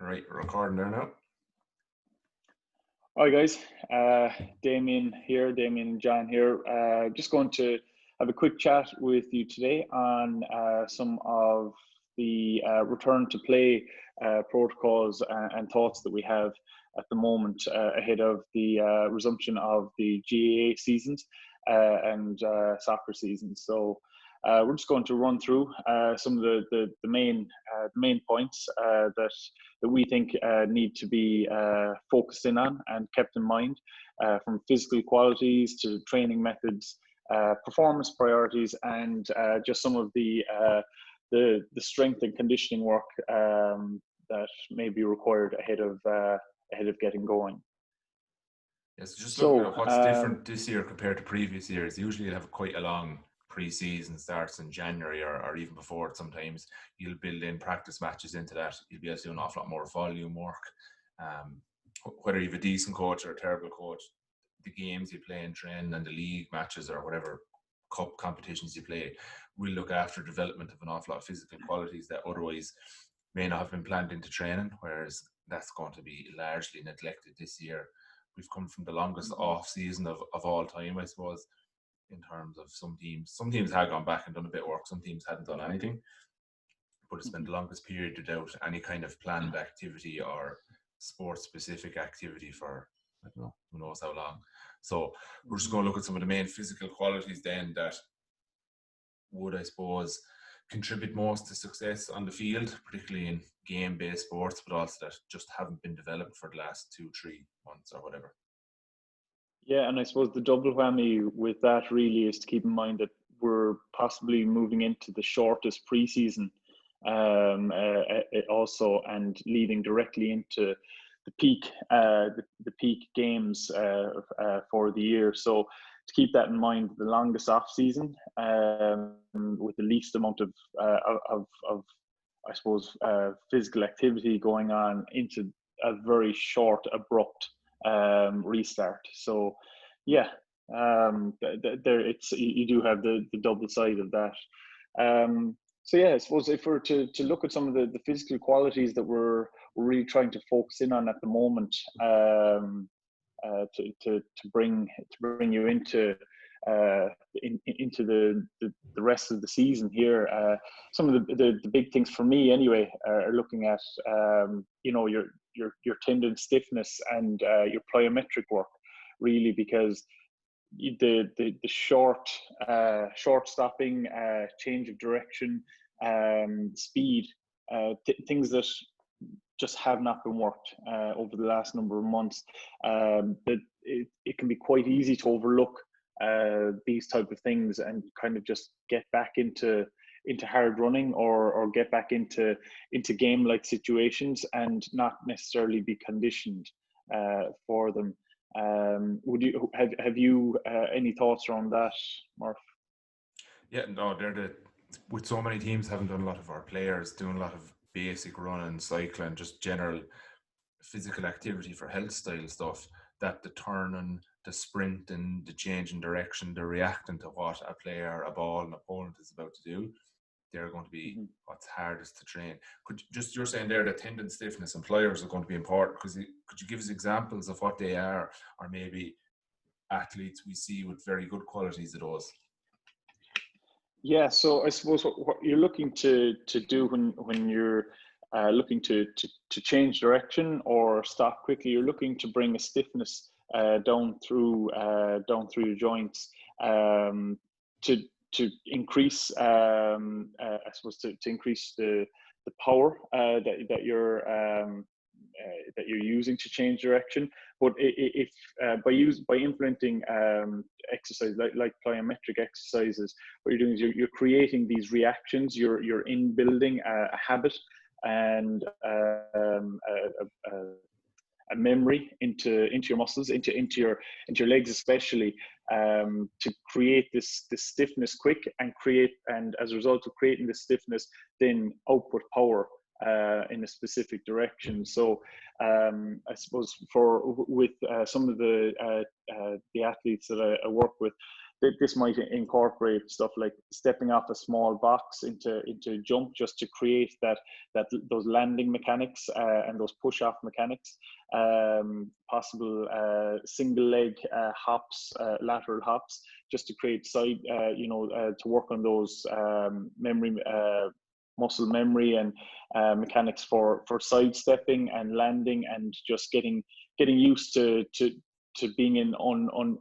Right, we're recording there now. Hi guys, Damien here, Damien and John here. Just going to have a quick chat with you today on some of the return to play protocols and thoughts that we have at the moment ahead of the resumption of the GAA seasons and soccer seasons. So we're just going to run through some of the main points that we think need to be focused in on and kept in mind, from physical qualities to training methods, performance priorities, and just some of the strength and conditioning work that may be required ahead of getting going. Yes, just looking So at what's different this year compared to previous years. Usually you have quite a long pre-season, starts in January or even before it. Sometimes you'll build in practice matches into that. You'll be able to do an awful lot more volume work. Whether you have a decent coach or a terrible coach, the games you play in training and the league matches or whatever cup competitions you play will look after development of an awful lot of physical qualities that otherwise may not have been planned into training, whereas that's going to be largely neglected this year. We've come from the longest off season of all time, I suppose, in terms of some teams. Some teams had gone back and done a bit of work, some teams hadn't done anything, but it's been the longest period without any kind of planned activity or sports specific activity for, I don't know, who knows how long. So we're just going to look at some of the main physical qualities then that would, I suppose, contribute most to success on the field, particularly in game-based sports, but also that just haven't been developed for the last 2-3 months or whatever. Yeah, and I suppose the double whammy with that really is to keep in mind that we're possibly moving into the shortest preseason, also, and leading directly into the peak games for the year. So to keep that in mind, the longest off season with the least amount of I suppose physical activity going on into a very short, abrupt restart. So yeah, there it's, you do have the double side of that. So yeah, I suppose if we're to look at some of the physical qualities that we're really trying to focus in on at the moment, to bring you into into the rest of the season here. Some of the big things for me anyway are looking at your tendon stiffness and your plyometric work, really, because the short stopping, change of direction, speed, things that just have not been worked over the last number of months. That it can be quite easy to overlook these type of things and kind of just get back into hard running or get back into game like situations and not necessarily be conditioned for them. Would you have you any thoughts around that, Murph? Yeah, no, with so many teams having done a lot of our players doing a lot of basic running, cycling, just general physical activity for health style stuff, that the turning, the sprinting, the change in direction, the reacting to what a player, a ball, an opponent is about to do, they're going to be what's hardest to train. You're saying there that tendon stiffness and pliers are going to be important. Could you give us examples of what they are, or maybe athletes we see with very good qualities of those? Yeah, so I suppose what you're looking to do when you're looking to change direction or stop quickly, you're looking to bring a stiffness down through your joints, to increase, I suppose, to increase the power that you're using to change direction. But if by implementing exercise like plyometric exercises, what you're doing is you're creating these reactions. You're in building a habit and a memory into your muscles, into your legs especially, to create this stiffness quick and as a result of creating the stiffness, then output power in a specific direction. So I suppose with some of the athletes that I work with, this might incorporate stuff like stepping off a small box into jump, just to create those landing mechanics and those push off mechanics. Possible single leg hops, lateral hops, just to create side, to work on those muscle memory and mechanics for sidestepping and landing, and just getting used to being in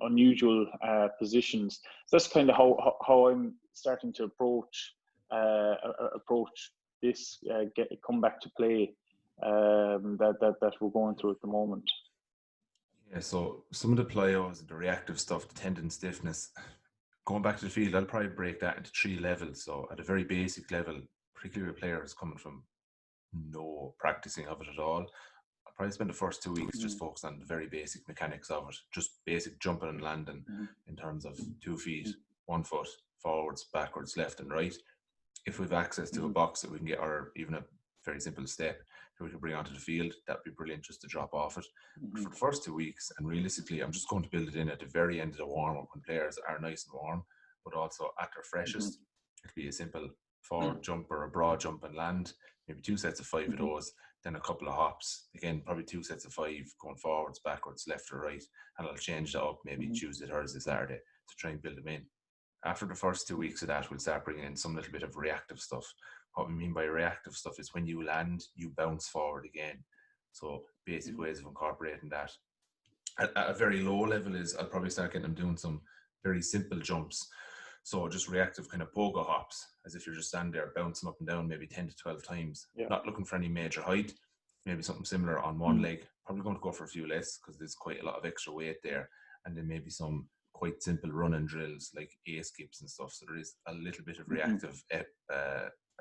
unusual positions. So that's kind of how I'm starting to approach this come back to play that we're going through at the moment. Yeah, so some of the plyos, the reactive stuff, the tendon stiffness, going back to the field, I'll probably break that into 3 levels. So at a very basic level, particularly with players coming from no practicing of it at all, I'll probably spend the first 2 weeks just focused on the very basic mechanics of it, just basic jumping and landing in terms of 2 feet, 1 foot, forwards, backwards, left and right. If we've access to a box that we can get, or even a very simple step that we can bring onto the field, that'd be brilliant just to drop off it. For the first 2 weeks, and realistically, I'm just going to build it in at the very end of the warm-up when players are nice and warm, but also at their freshest. It'd be a simple forward jump or a broad jump and land, maybe 2 sets of 5 of those, then a couple of hops, again probably 2 sets of 5 going forwards, backwards, left or right, and I'll change that up maybe Tuesday, Thursday, Saturday to try and build them in. After the first 2 weeks of that, we'll start bringing in some little bit of reactive stuff. What we mean by reactive stuff is when you land, you bounce forward again. So basic ways of incorporating that. At a very low level is I'll probably start getting them doing some very simple jumps. So just reactive kind of pogo hops, as if you're just standing there bouncing up and down maybe 10 to 12 times. Yeah. Not looking for any major height, maybe something similar on one leg. Probably going to go for a few less because there's quite a lot of extra weight there. And then maybe some quite simple running drills like A skips and stuff. So there is a little bit of reactive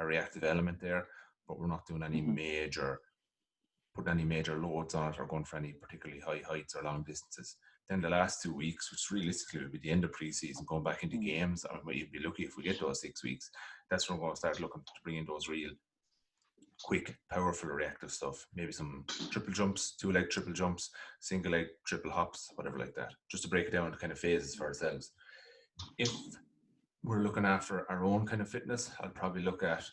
a reactive element there, but we're not doing any putting any major loads on it or going for any particularly high heights or long distances. Then the last 2 weeks, which realistically will be the end of pre-season, going back into games, I mean, you'd be lucky if we get those 6 weeks. That's when we're going to start looking to bring in those real quick, powerful reactive stuff. Maybe some triple jumps, 2-leg triple jumps, single leg triple hops, whatever like that, just to break it down into kind of phases for ourselves. If we're looking after our own kind of fitness, I'd probably look at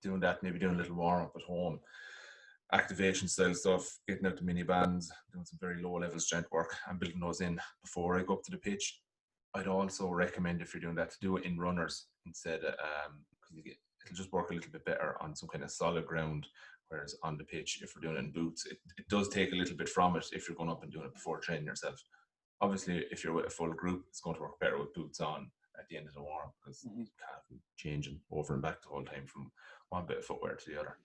doing that, maybe doing a little warm-up at home, activation style stuff, getting out the mini bands, doing some very low level strength work and building those in before I go up to the pitch. I'd also recommend, if you're doing that, to do it in runners instead, because it'll just work a little bit better on some kind of solid ground, whereas on the pitch, if we're doing it in boots, it does take a little bit from it if you're going up and doing it before training yourself. Obviously, if you're with a full group, it's going to work better with boots on at the end of the warm, because you can't be changing over and back the whole time from one bit of footwear to the other.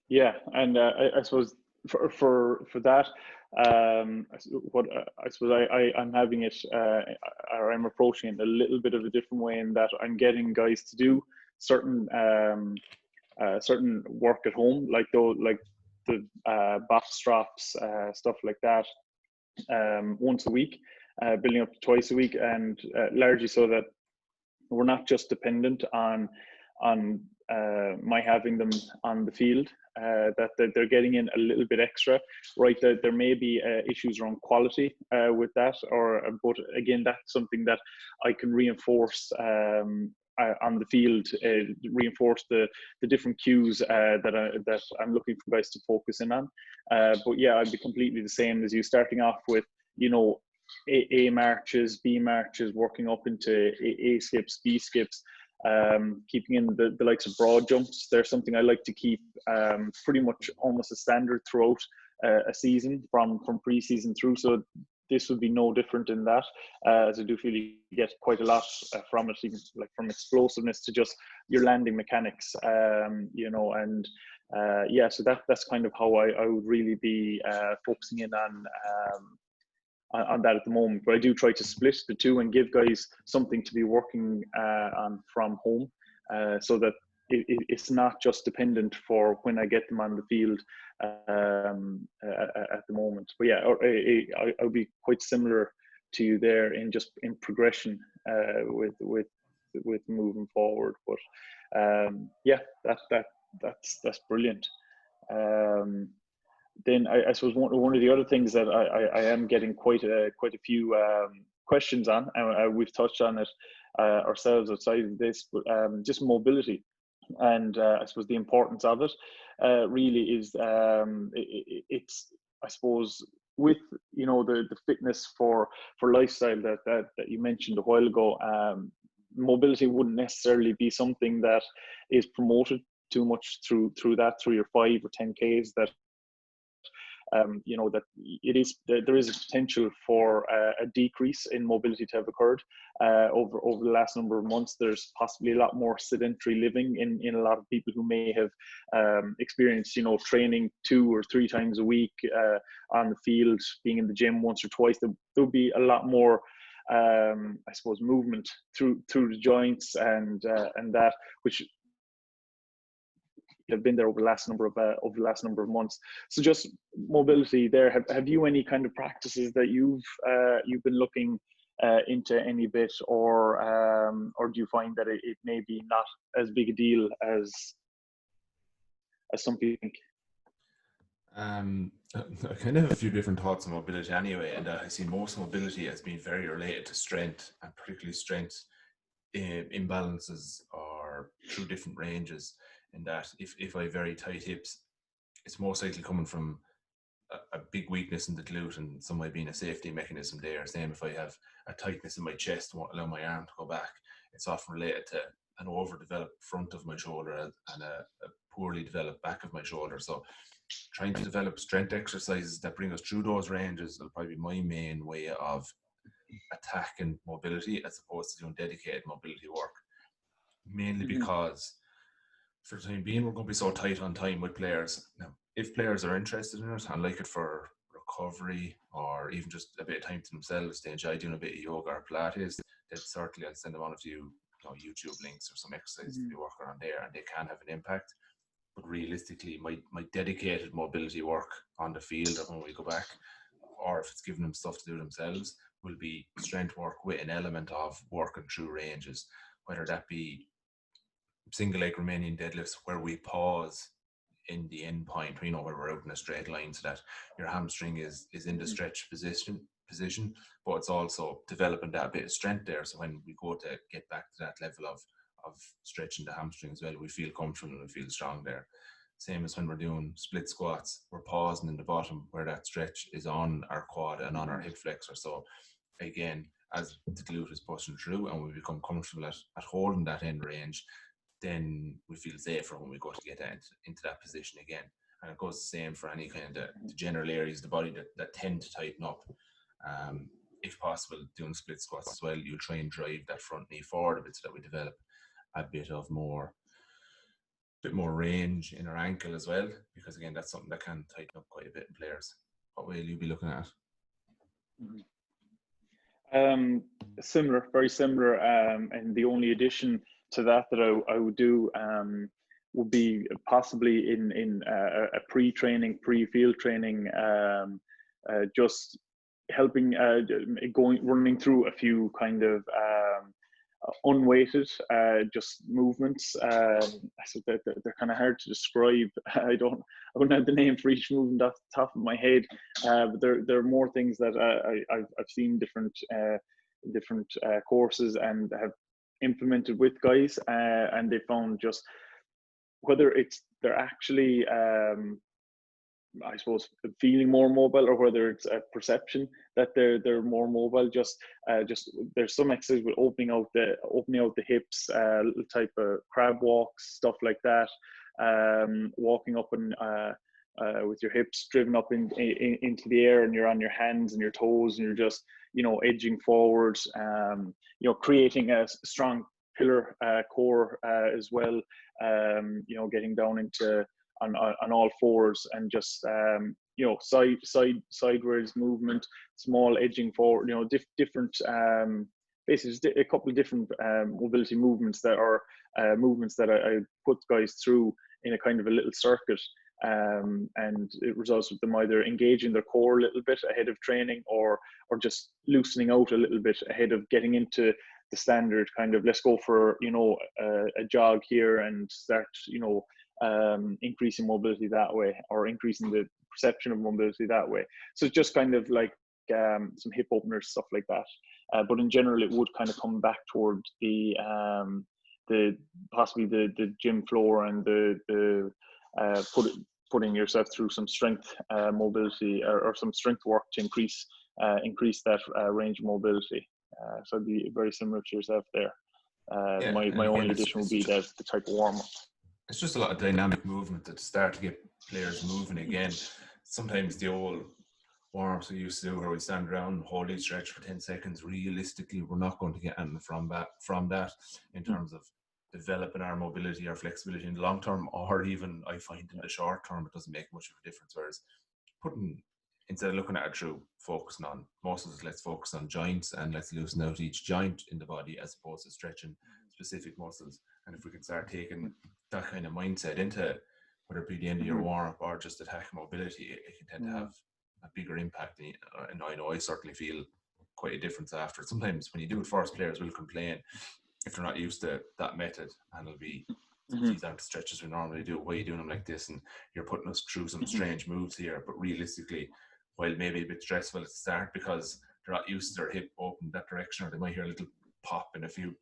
Yeah, and I suppose for that, what I suppose I'm having it, or I'm approaching it a little bit of a different way, in that I'm getting guys to do certain work at home, like the back straps, stuff like that, once a week, building up to twice a week, and largely so that we're not just dependent on my having them on the field, that they're getting in a little bit extra, right? There may be issues around quality with that, but again, that's something that I can reinforce on the field, reinforce the different cues that I'm looking for guys to focus in on. But yeah, I'd be completely the same as you, starting off with, A marches, B marches, working up into A skips, B skips, keeping in the likes of broad jumps. They're something I like to keep pretty much almost a standard throughout a season, from pre-season through. So this would be no different in that, as I do feel you get quite a lot from it, even like from explosiveness to just your landing mechanics, and yeah, so that's kind of how I would really be focusing in on that at the moment. But I do try to split the two and give guys something to be working on from home, so that it's not just dependent for when I get them on the field at the moment. But yeah, I'll be quite similar to you there in progression with moving forward. But yeah, that's brilliant. Then I suppose one of the other things that I am getting quite a few questions on, and we've touched on it ourselves outside of this, but just mobility. And I suppose the importance of it really is it's, I suppose, with the fitness for lifestyle that you mentioned a while ago. Mobility wouldn't necessarily be something that is promoted too much through your 5 or 10Ks. That that there is a potential for a decrease in mobility to have occurred over the last number of months. There's possibly a lot more sedentary living in a lot of people who may have experienced training 2 or 3 times a week on the field, being in the gym once or twice. There'll be a lot more I suppose movement through the joints and that which have been there over the last number of months. So just mobility there. Have you any kind of practices that you've been looking into any bit, or do you find that it may be not as big a deal as some people think? I kind of have a few different thoughts on mobility anyway, and I see most mobility as being very related to strength, and particularly strength imbalances or through different ranges. In that if I have very tight hips, it's most likely coming from a big weakness in the glute, and some might be a safety mechanism there. Same if I have a tightness in my chest, won't allow my arm to go back. It's often related to an overdeveloped front of my shoulder and a poorly developed back of my shoulder. So trying to develop strength exercises that bring us through those ranges will probably be my main way of attacking mobility, as opposed to doing dedicated mobility work. Mainly because for the time being, we're going to be so tight on time with players. Now, if players are interested in it and like it for recovery, or even just a bit of time to themselves, they enjoy doing a bit of yoga or Pilates, then certainly I'll send them on a few YouTube links or some exercises to be working on there, and they can have an impact. But realistically, my dedicated mobility work on the field, or when we go back, or if it's giving them stuff to do themselves, will be strength work with an element of working through ranges, whether that be single leg Romanian deadlifts where we pause in the end point, where we're out in a straight line, so that your hamstring is in the stretch position, but it's also developing that bit of strength there. So when we go to get back to that level of stretching the hamstring as well, we feel comfortable and we feel strong there. Same as when we're doing split squats, we're pausing in the bottom where that stretch is on our quad and on our hip flexor. So again, as the glute is pushing through and we become comfortable at holding that end range, then we feel safer when we go to get into that position again. And it goes the same for any kind of the general areas of the body that tend to tighten up. If possible, doing split squats as well, you'll try and drive that front knee forward a bit so that we develop a bit more range in our ankle as well, because again, that's something that can tighten up quite a bit in players. What will you be looking at? Similar, very similar, and the only addition to that I would do would be possibly in a pre-training, pre-field training, just helping running through a few kind of unweighted just movements. So they're kind of hard to describe. I wouldn't have the name for each movement off the top of my head, but there are more things that I've seen different courses and have implemented with guys, and they found just whether they're actually I suppose feeling more mobile, or whether it's a perception that they're more mobile. Just there's some exercises with opening out the hips, little type of crab walks, stuff like that. Walking up and with your hips driven up into the air, and you're on your hands and your toes, and you're just edging forwards. Creating a strong pillar core as well. Getting down into on all fours, and just sideways movement, small edging forward, different basically a couple of different mobility movements that are movements that I put guys through in a kind of a little circuit, and it results with them either engaging their core a little bit ahead of training, or just loosening out a little bit ahead of getting into the standard kind of, let's go for a jog here and start increasing mobility that way, or increasing the perception of mobility that way. So it's just kind of like some hip openers, stuff like that. but in general, it would kind of come back toward the possibly the gym floor and the putting yourself through some strength mobility or some strength work to increase that range of mobility. So it'd be very similar to yourself there. My only addition would be the type of warm up. It's just a lot of dynamic movement to start to get players moving again. Sometimes the old warm-ups we used to do where we stand around, hold each stretch for 10 seconds, realistically, we're not going to get anything from that in terms of developing our mobility, our flexibility in the long term, or even I find in the short term, it doesn't make much of a difference. Whereas instead of looking at it through focusing on muscles, let's focus on joints and let's loosen out each joint in the body as opposed to stretching specific muscles. And if we can start taking that kind of mindset into whether it be the end of your warm-up or just attacking mobility, it can tend to have a bigger impact. And I know I certainly feel quite a difference after. Sometimes when you do it first, players will complain if they're not used to that method, and it'll be these aren't the stretches we normally do. Why are you doing them like this? And you're putting us through some strange moves here. But realistically, while maybe a bit stressful at the start because they're not used to their hip open that direction, or they might hear a little pop in a few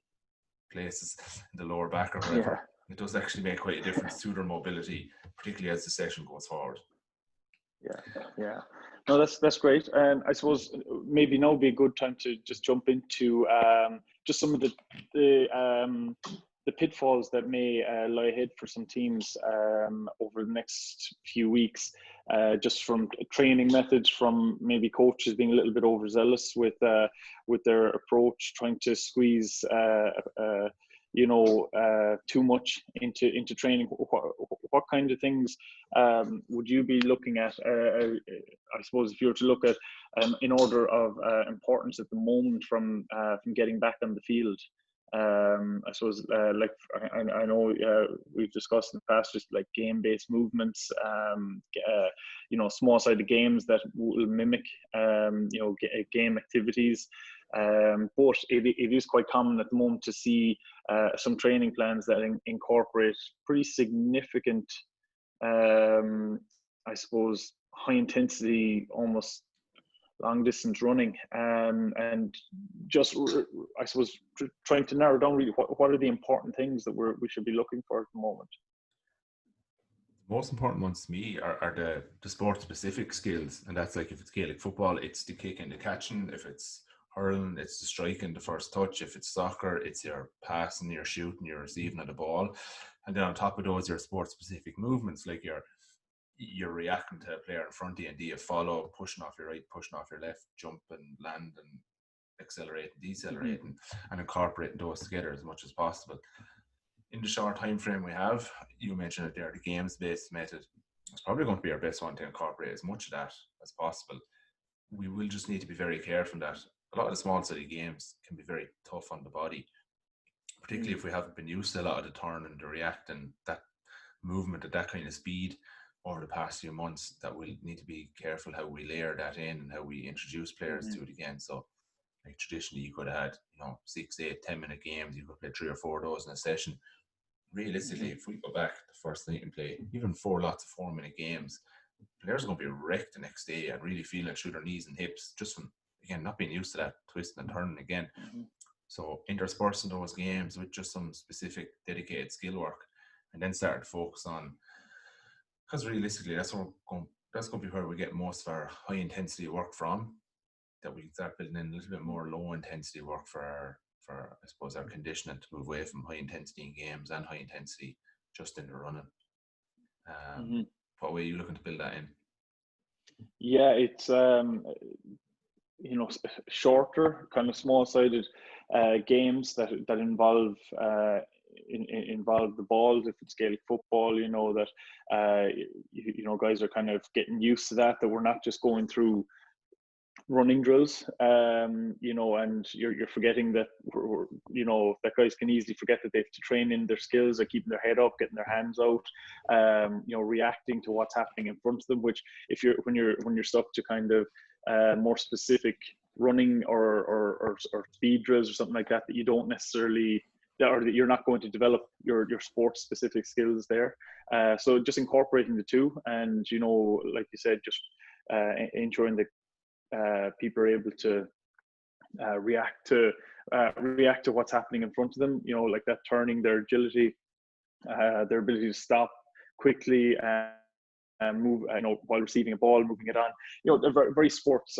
places in the lower back or whatever, it does actually make quite a difference to their mobility, particularly as the session goes forward. Yeah. No, that's great. And I suppose maybe now would be a good time to just jump into just some of the pitfalls that may lie ahead for some teams over the next few weeks, just from training methods, from maybe coaches being a little bit overzealous with their approach, trying to squeeze too much into training. What kind of things would you be looking at? I suppose if you were to look at in order of importance at the moment from getting back on the field. I suppose like I know we've discussed in the past just like game-based movements, small-sided games that will mimic game activities. But it is quite common at the moment to see some training plans that incorporate pretty significant, I suppose, high intensity, almost long distance running, and just I suppose trying to narrow down really what are the important things that we should be looking for at the moment. The most important ones to me are the sport specific skills, and that's like if it's Gaelic football, it's the kicking, the catching. If it's hurling, it's the striking, the first touch. If it's soccer, it's your passing, your shooting, your receiving of the ball. And then on top of those, your sport specific movements, like you're reacting to a player in front of you, and do you follow, pushing off your right, pushing off your left, jump and land and accelerate and decelerate, and incorporating those together as much as possible. In the short time frame we have, you mentioned it there, the games-based method. It's probably going to be our best one to incorporate as much of that as possible. We will just need to be very careful that a lot of the small-sided games can be very tough on the body, particularly if we haven't been used to a lot of the turn and the react and that movement at that kind of speed over the past few months. That we'll need to be careful how we layer that in and how we introduce players to it again. So like traditionally you could have had 6, 8, 10-minute games. You could play 3 or 4 of those in a session. Realistically, if we go back the first night and play even 4 lots of 4-minute games, players are going to be wrecked the next day and really feeling it through their knees and hips just from, again, not being used to that twisting and turning again. So interspersing those games with just some specific dedicated skill work, and then start to focus on, because realistically that's going to be where we get most of our high intensity work from, that we can start building in a little bit more low intensity work for I suppose our conditioning, to move away from high intensity in games and high intensity just in the running. What way are you looking to build that in? Yeah, it's shorter, kind of small-sided games that involve involve the balls. If it's Gaelic football, that guys are kind of getting used to that we're not just going through running drills, and you're forgetting that that guys can easily forget that they have to train in their skills of keeping their head up, getting their hands out, reacting to what's happening in front of them. Which when you're stuck to kind of more specific running or speed drills or something like that you don't necessarily, or that you're not going to develop your sports specific skills there. So just incorporating the two, and like you said, just ensuring that people are able to react to what's happening in front of them. You know, like that turning, their agility, their ability to stop quickly and move, while receiving a ball, moving it on. You know, they're very, very sports,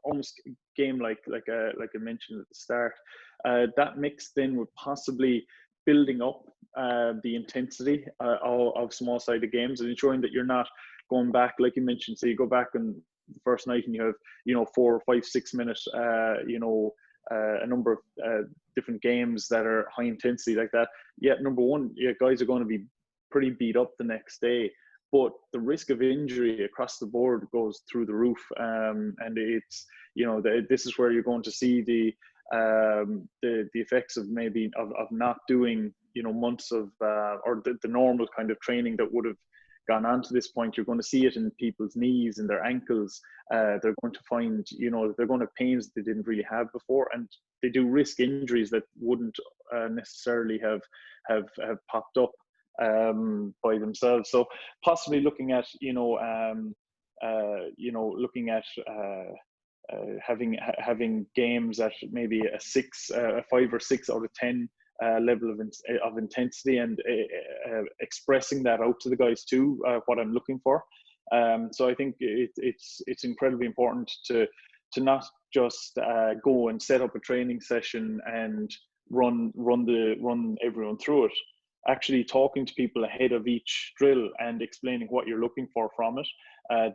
almost game like I mentioned at the start. That mixed in with possibly building up the intensity of small-sided games and ensuring that you're not going back, like you mentioned. So you go back on the first night and you have 4, 5, 6 minute a number of different games that are high intensity like that. Yeah, number one, guys are going to be pretty beat up the next day. But the risk of injury across the board goes through the roof, and it's this is where you're going to see the effects of maybe of not doing months of or the normal kind of training that would have gone on to this point. You're going to see it in people's knees and their ankles. They're going to find they're going to have pains they didn't really have before, and they do risk injuries that wouldn't necessarily have popped up by themselves. So possibly looking at looking at having games at maybe a 5 or 6 out of 10 level of intensity, and expressing that out to the guys too, what I'm looking for. So I think it's incredibly important to not just go and set up a training session and run everyone through it. Actually talking to people ahead of each drill and explaining what you're looking for from it,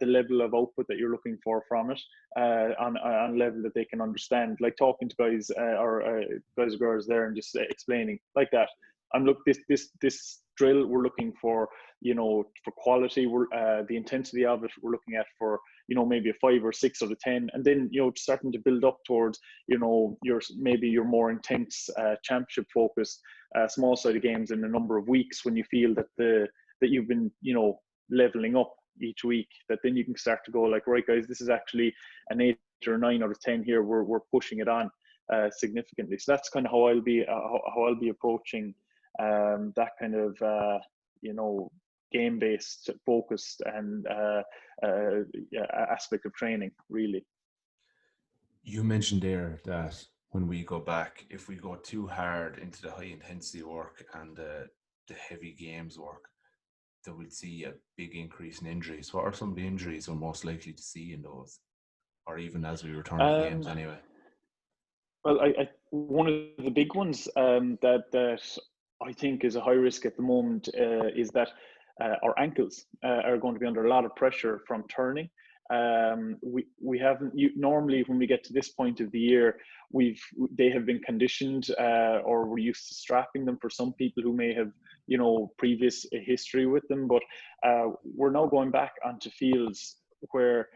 the level of output that you're looking for from it, on a level that they can understand. Like talking to guys or guys or girls there and just explaining like that. This drill we're looking for, for quality. We're the intensity of it we're looking at for maybe a 5 or 6 out of 10, and then starting to build up towards your more intense championship focused small-sided games in a number of weeks, when you feel that you've been leveling up each week, that then you can start to go like, right guys, this is actually an 8 or 9 out of 10 here. We're pushing it on significantly. So that's kind of how I'll be approaching that kind of game-based, focused, and aspect of training, really. You mentioned there that when we go back, if we go too hard into the high intensity work and the heavy games work, that we'll see a big increase in injuries. What are some of the injuries we're most likely to see in those, or even as we return to games anyway? Well, one of the big ones that I think is a high risk at the moment is that our ankles are going to be under a lot of pressure from turning. We haven't normally, when we get to this point of the year, they have been conditioned, or we're used to strapping them for some people who may have previous history with them, but we're now going back onto fields where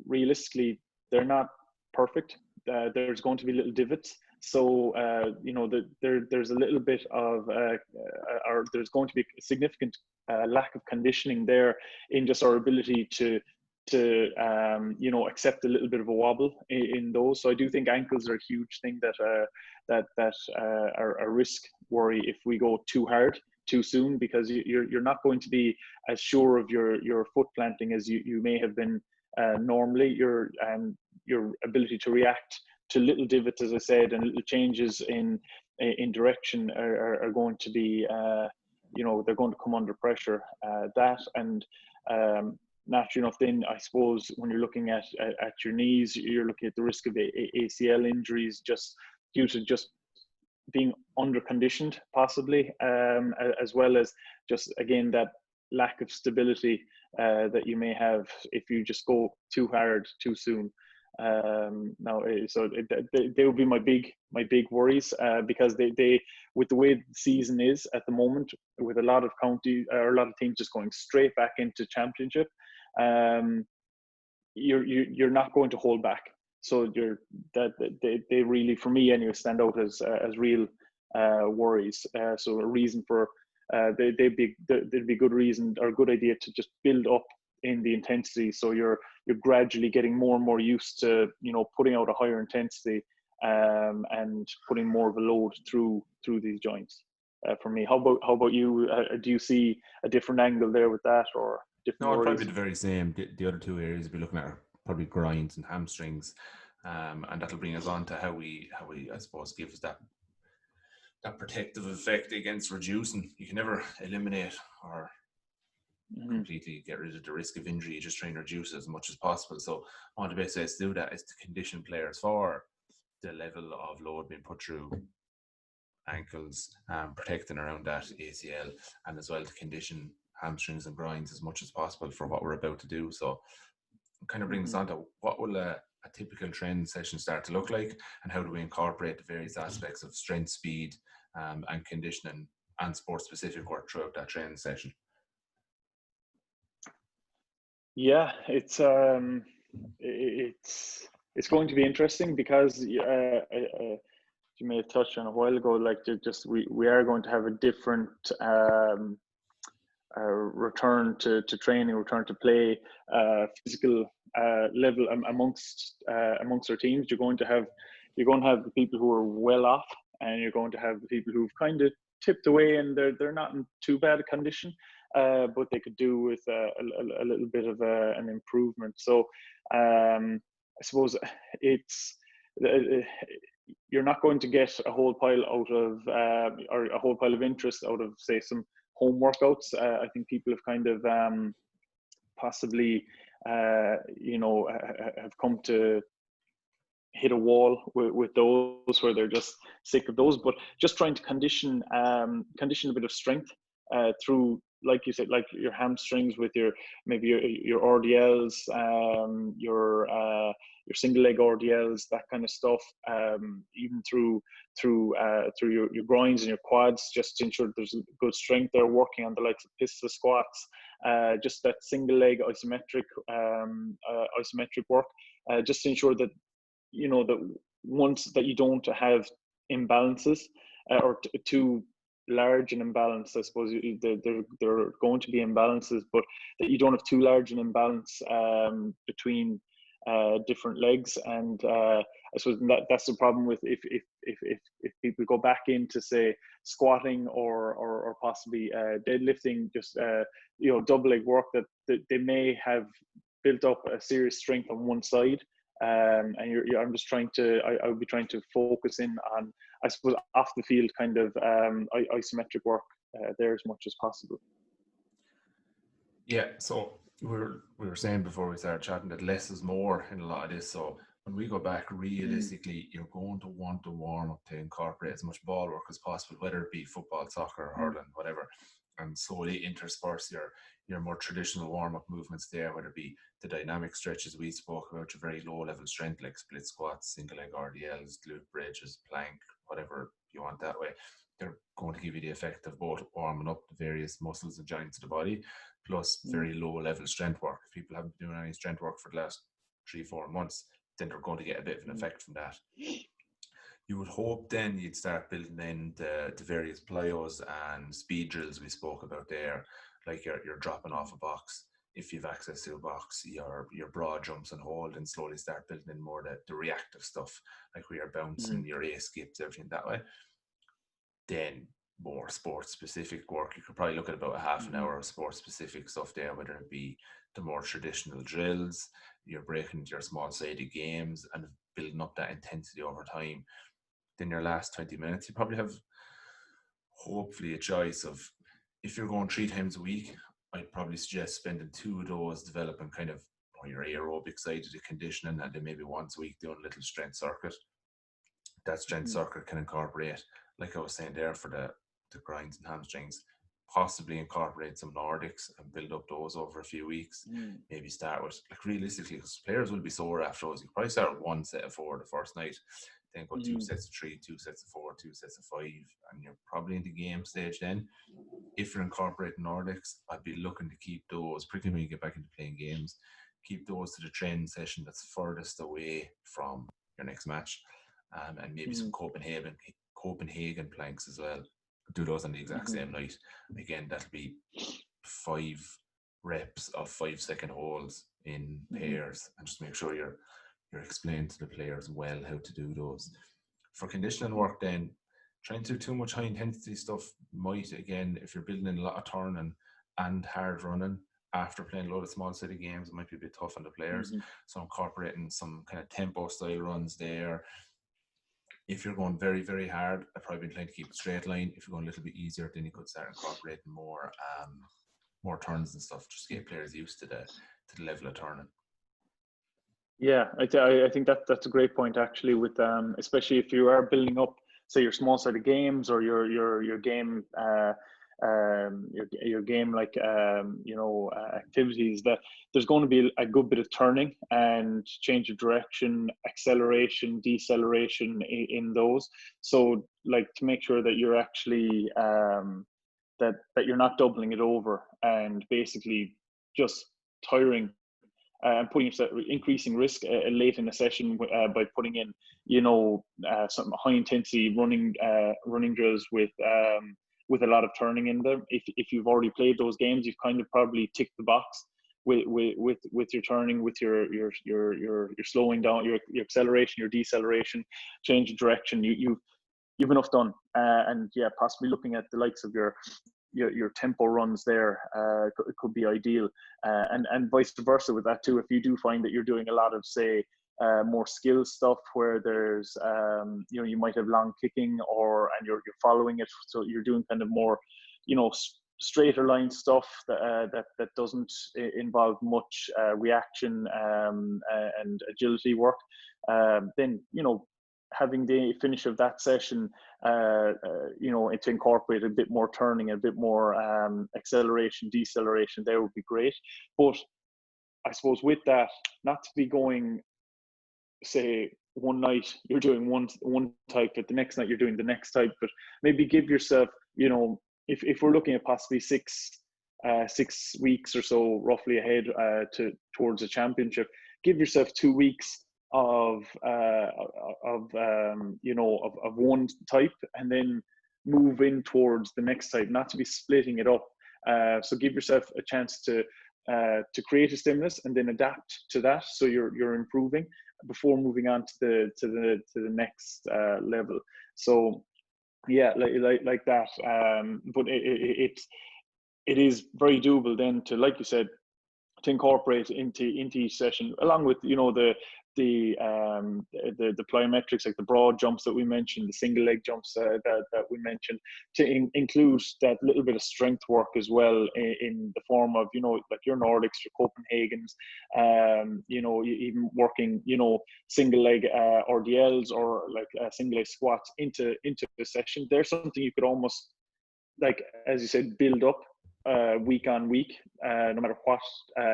realistically they're not perfect. There's going to be little divots. So, there's a little bit of, or there's going to be a significant lack of conditioning there in just our ability to accept a little bit of a wobble in those. So I do think ankles are a huge thing that are a risk worry if we go too hard too soon, because you're not going to be as sure of your foot planting as you may have been normally. Your ability to react to little divots, as I said, and little changes in direction are going to be, they're going to come under pressure. That and naturally enough, then I suppose when you're looking at your knees, you're looking at the risk of ACL injuries just due to just being under conditioned, possibly, as well as just again that lack of stability that you may have if you just go too hard too soon. So they would be my big worries, because they with the way the season is at the moment, with a lot of county or a lot of teams just going straight back into championship, you're not going to hold back. So they really, for me anyway, stand out as real worries. So a reason for there'd be good reason or a good idea to just build up in the intensity, so you're gradually getting more and more used to putting out a higher intensity and putting more of a load through these joints. For me, how about you? Do you see a different angle there with that, or different? No, probably the very same. The other two areas we're looking at are probably grinds and hamstrings, and that'll bring us on to how we I suppose give us that protective effect against reducing. You can never eliminate or completely get rid of the risk of injury. You just try and reduce it as much as possible. So one of the best ways to do that is to condition players for the level of load being put through ankles, protecting around that ACL, and as well to condition hamstrings and groins as much as possible for what we're about to do. So kind of brings us on to what will a typical training session start to look like, and how do we incorporate the various aspects of strength, speed, and conditioning and sport specific work throughout that training session. Yeah, it's going to be interesting because you may have touched on a while ago, like just we are going to have a different return to training, return to play, physical level amongst our teams. You're going to have the people who are well off, and you're going to have the people who've kind of tipped away, and they're not in too bad a condition, but they could do with a little bit of an improvement. So I suppose it's you're not going to get a whole pile out of or a whole pile of interest out of, say, some home workouts. I think people have kind of possibly have come to hit a wall with those, where they're just sick of those. But just trying to condition a bit of strength through, like you said, like your hamstrings with your RDLs, your single leg RDLs, that kind of stuff, even through your groins and your quads, just to ensure there's good strength there, working on the likes of pistol squats, just that single leg isometric work, just to ensure that that once that you don't have imbalances or too large an imbalance. I suppose there are going to be imbalances, but that you don't have too large an imbalance between different legs. And I suppose that's the problem with if people go back into, say, squatting or possibly deadlifting, just double leg work, that they may have built up a serious strength on one side. And I'm just trying to, I would be trying to focus in on, I suppose, off the field kind of isometric work there as much as possible. Yeah, so we were saying before we started chatting that less is more in a lot of this. So when we go back, realistically, you're going to want to warm up to incorporate as much ball work as possible, whether it be football, soccer, hurling, whatever, and slowly intersperse your more traditional warm-up movements there, whether it be the dynamic stretches we spoke about, your very low-level strength like split squats, single leg RDLs, glute bridges, plank, whatever you want that way. They're going to give you the effect of both warming up the various muscles and joints of the body, plus very low-level strength work. If people haven't been doing any strength work for the last 3-4 months, then they're going to get a bit of an effect from that. You would hope then you'd start building in the various plyos and speed drills we spoke about there, like you're dropping off a box. If you've access to a box, your broad jumps and hold, and slowly start building in more the reactive stuff, like where you're bouncing, your A skips, everything that way. Then more sports specific work. You could probably look at about a half an hour of sports specific stuff there, whether it be the more traditional drills, you're breaking into your small sided games and building up that intensity over time. Then your last 20 minutes, you probably have hopefully a choice of, if you're going 3 times a week, I'd probably suggest spending 2 of those developing kind of your aerobic side of the conditioning, and then maybe once a week doing a little strength circuit. That strength circuit can incorporate, like I was saying there, for the grinds and hamstrings, possibly incorporate some Nordics and build up those over a few weeks. Maybe start with, like, realistically, because players will be sore after those, you probably start with 1 set of 4 the first night, then go 2 sets of 3, 2 sets of 4, 2 sets of 5, and you're probably in the game stage then. If you're incorporating Nordics, I'd be looking to keep those, particularly when you get back into playing games, keep those to the training session that's furthest away from your next match, and maybe some Copenhagen planks as well. Do those on the exact same night. Again, that'll be 5 reps of 5-second holds in pairs, and just make sure you're explaining to the players well how to do those. For conditioning work then, trying to do too much high intensity stuff might, again, if you're building in a lot of turning and hard running, after playing a lot of small city games, it might be a bit tough on the players. Mm-hmm. So incorporating some kind of tempo style runs there. If you're going very, very hard, I'd probably be inclined to keep a straight line. If you're going a little bit easier, then you could start incorporating more turns and stuff, just to get players used to the level of turning. Yeah, I think that's a great point actually. With especially if you are building up, say, your small sided games or your game your game like activities, that there's going to be a good bit of turning and change of direction, acceleration, deceleration in those. So like to make sure that you're actually that you're not doubling it over and basically just tiring and putting yourself increasing risk late in the session by putting in some high intensity running drills with a lot of turning in them. If you've already played those games, you've kind of probably ticked the box with your turning, with your slowing down, your acceleration, your deceleration, change of direction. You've enough done, and yeah, possibly looking at the likes of your tempo runs there could be ideal, and vice versa with that too. If you do find that you're doing a lot of, say, more skill stuff where there's you might have long kicking and you're following it, so you're doing kind of more straighter line stuff that doesn't involve much reaction and agility work, then having the finish of that session, to incorporate a bit more turning, a bit more acceleration, deceleration, there would be great. But I suppose with that, not to be going, say, one night you're doing one type, but the next night you're doing the next type, but maybe give yourself, if we're looking at possibly 6 weeks or so roughly ahead towards a championship, give yourself 2 weeks of one type and then move in towards the next type, not to be splitting it up. So give yourself a chance to create a stimulus and then adapt to that, so you're improving before moving on to the next level. So yeah, like that. But it is very doable then to, like you said, to incorporate into each session, along with the plyometrics, like the broad jumps that we mentioned, the single leg jumps that we mentioned, to include that little bit of strength work as well in the form of like your Nordics, your Copenhagen's, even working single leg RDLs or like single leg squats into the session. There's something you could almost, like, as you said, build up week on week, no matter what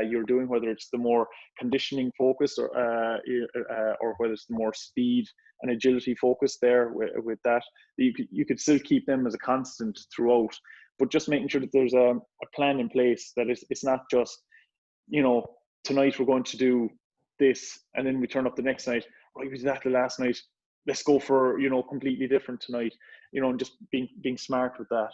you're doing, whether it's the more conditioning focus or whether it's the more speed and agility focus there with that. You could still keep them as a constant throughout, but just making sure that there's a plan in place, that it's not just, tonight we're going to do this and then we turn up the next night, right, we did that the last night, let's go for completely different tonight, and just being smart with that.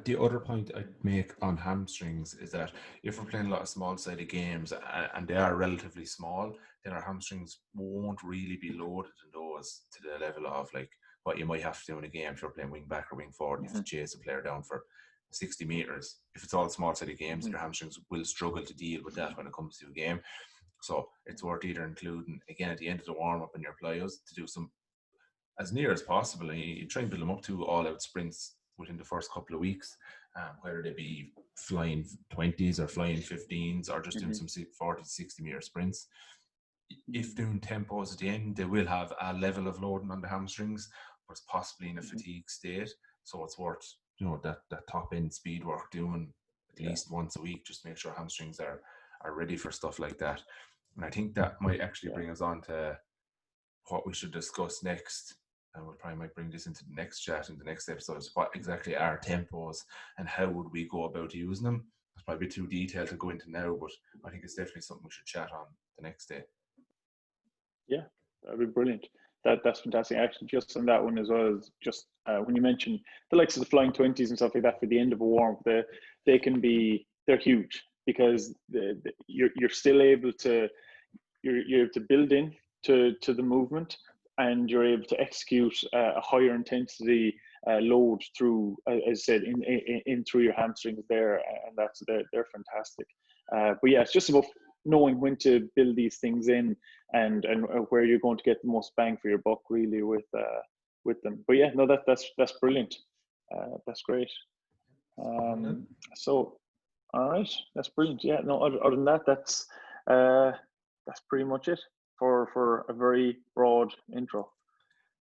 The other point I'd make on hamstrings is that if we're playing a lot of small-sided games and they are relatively small, then our hamstrings won't really be loaded in those to the level of like what you might have to do in a game if you're playing wing back or wing forward. You have to chase a player down for 60 meters. If it's all small-sided games, your hamstrings will struggle to deal with that when it comes to a game. So it's worth either including, again, at the end of the warm-up in your plyos, to do some, as near as possible, and you try and build them up to all-out sprints within the first couple of weeks, whether they be flying 20s or flying 15s or just doing some 40 to 60 meter sprints. If doing tempos at the end, they will have a level of loading on the hamstrings, but it's possibly in a fatigue state. So it's worth, that top end speed work doing at least once a week, just to make sure hamstrings are ready for stuff like that. And I think that might actually bring us on to what we should discuss next. And we probably might bring this into the next chat, in the next episode, is what exactly are tempos and how would we go about using them. It's probably too detailed to go into now, but I think it's definitely something we should chat on the next day. Yeah, that'd be brilliant. That's fantastic. Actually, just on that one as well, as just when you mentioned the likes of the flying 20s and stuff like that for the end of a warm, they're huge, because you're still able to you're able to build in to the movement, and you're able to execute a higher intensity load through, as I said, in through your hamstrings there, and they're fantastic. But yeah, it's just about knowing when to build these things in, and where you're going to get the most bang for your buck, really, with them. But yeah, no, that's brilliant. That's great. So, all right, that's brilliant. Yeah, no, other than that, that's pretty much it for a very broad intro.